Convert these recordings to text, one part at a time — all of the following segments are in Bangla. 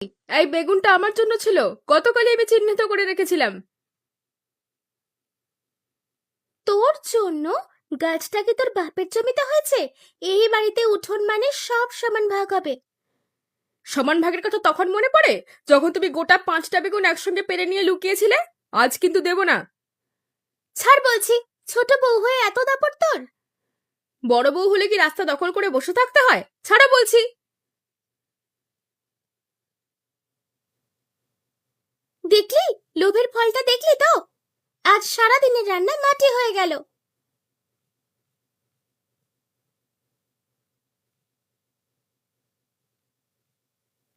এই বেগুনটা আমার জন্য ছিল, গতকালই আমি চিহ্নিত করে রেখেছিলাম। তোর জন্য? গাছটা কি তোর বাপের জমিতে হয়েছে? এই বাড়িতে উঠোন মানে সব সমান ভাগ হবে। সমান ভাগের কথা তখন মনে পড়ে যখন তুমি গোটা 5টা বেগুন একসঙ্গে পেরে নিয়ে লুকিয়েছিলে। আজ কিন্তু দেব না। ছাড় বলছি। ছোট বউ হয়ে এত দাপট তোর? বড় বউ হলে কি রাস্তা দখল করে বসে থাকতে হয়? ছাড়া বলছি। দেখলি? লোভের ফলটা দেখলি তো? আজ সারা দিনের রান্না মাটি হয়ে গেল।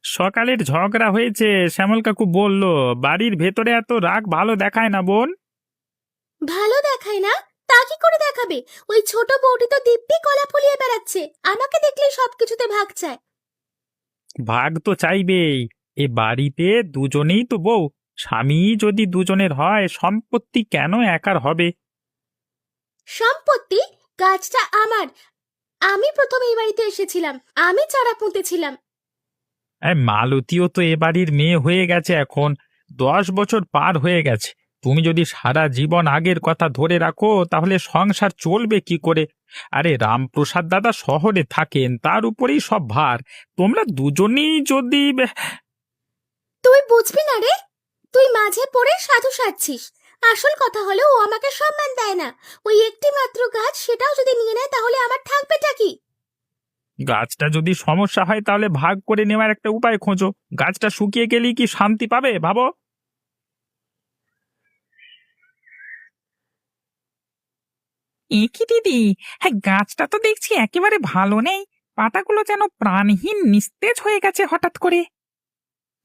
সকালের ঝগড়া হয়েছে, শ্যামল কাকু বলল। বাড়ির ভেতরে এত রাগ ভালো দেখায় না বোন। ভালো দেখায় না? তা কি করে দেখাবে? ওই ছোট বউটি তো দিব্যি কলা ফলিয়ে বেড়াচ্ছে, আমাকে দেখলেই সবকিছুতে ভাগ চায়। ভাগ তো চাইবেই। এ বাড়িতে দুজনেই তো বউ। স্বামী যদি দুজনের হয়, সম্পত্তি কেন একার হবে? সম্পত্তি? গাছটা আমার। আমি প্রথম এই বাড়িতে এসেছিলাম, আমি চারা পুঁতেছিলাম। মালতীও তো এ বাড়ির মেয়ে হয়ে গেছে এখন। 10 বছর পার হয়ে গেছে। তুমি যদি সারা জীবন আগের কথা ধরে রাখো, তাহলে সংসার চলবে কি করে? আরে রামপ্রসাদ দাদা শহরে থাকেন, তার উপরেই সব ভার। তোমরা দুজনেই যদি তুই বুঝবি না রে। তুই মাঝে পড়ে সাধু সাজছিস। আসল কথা হলো ও আমাকে সম্মান দেয় না। ওই একটি মাত্র গাছ, সেটাও যদি নিয়ে নেয় তাহলে আমার থাকবেটা কি? গাছটা যদি সমস্যা হয়, তাহলে ভাগ করে নেওয়ার একটা উপায় খোঁজো। গাছটা শুকিয়ে গেলেই কি শান্তি পাবে ভাবো? কি দিদি, হ্যাঁ গাছটা তো দেখছি একেবারে ভালো নেই। পাতাগুলো যেন প্রাণহীন, নিস্তেজ হয়ে গেছে হঠাৎ করে।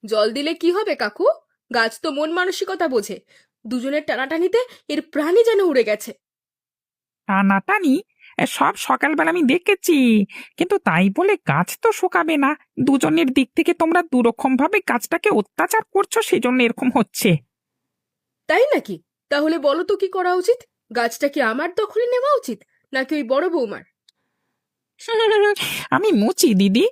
জল দিলে কি হবে কাকু? গাছ তো মন মানসিকতা বোঝে। দুজনের টানাটানিতে এর প্রাণই যেন উড়ে গেছে। টানাটানি? সব সকালবেলা আমি দেখেছি, কিন্তু তাই বলে গাছ তো শুকাবে না। দুজনের দিক থেকে তোমরা দুরকম ভাবে গাছটাকে অত্যাচার করছো, সেজন্য এরকম হচ্ছে। তাই নাকি? তাহলে বলো তো কি করা উচিত? গাছটা কি আমার দখলে নেওয়া উচিত, নাকি ওই বড় বৌমার? আমি মুচি দিদি,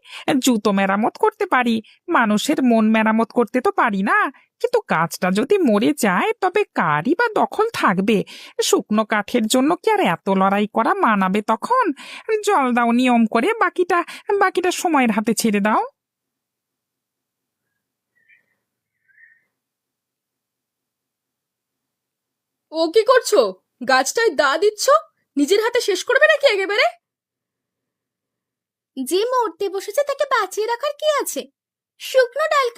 জুতো মেরামত করতে পারি, মানুষের মন মেরামত করতে তো পারি না। কিন্তু গাছটা যদি মরে যায়, তবে কারই বা দখল থাকবে? শুকনো কাঠের জন্য কি আর এত লড়াই করা মানাবে তখন? জল দাও নিয়ম করে, বাকিটা বাকিটা সময়ের হাতে ছেড়ে দাও। ও কি করছো? গাছটায় দা দিচ্ছ? নিজের হাতে শেষ করবে নাকি একেবারে? যে মরতে বসেছে তাকে বাঁচিয়ে রাখার কি আছে? শুকনো ডাল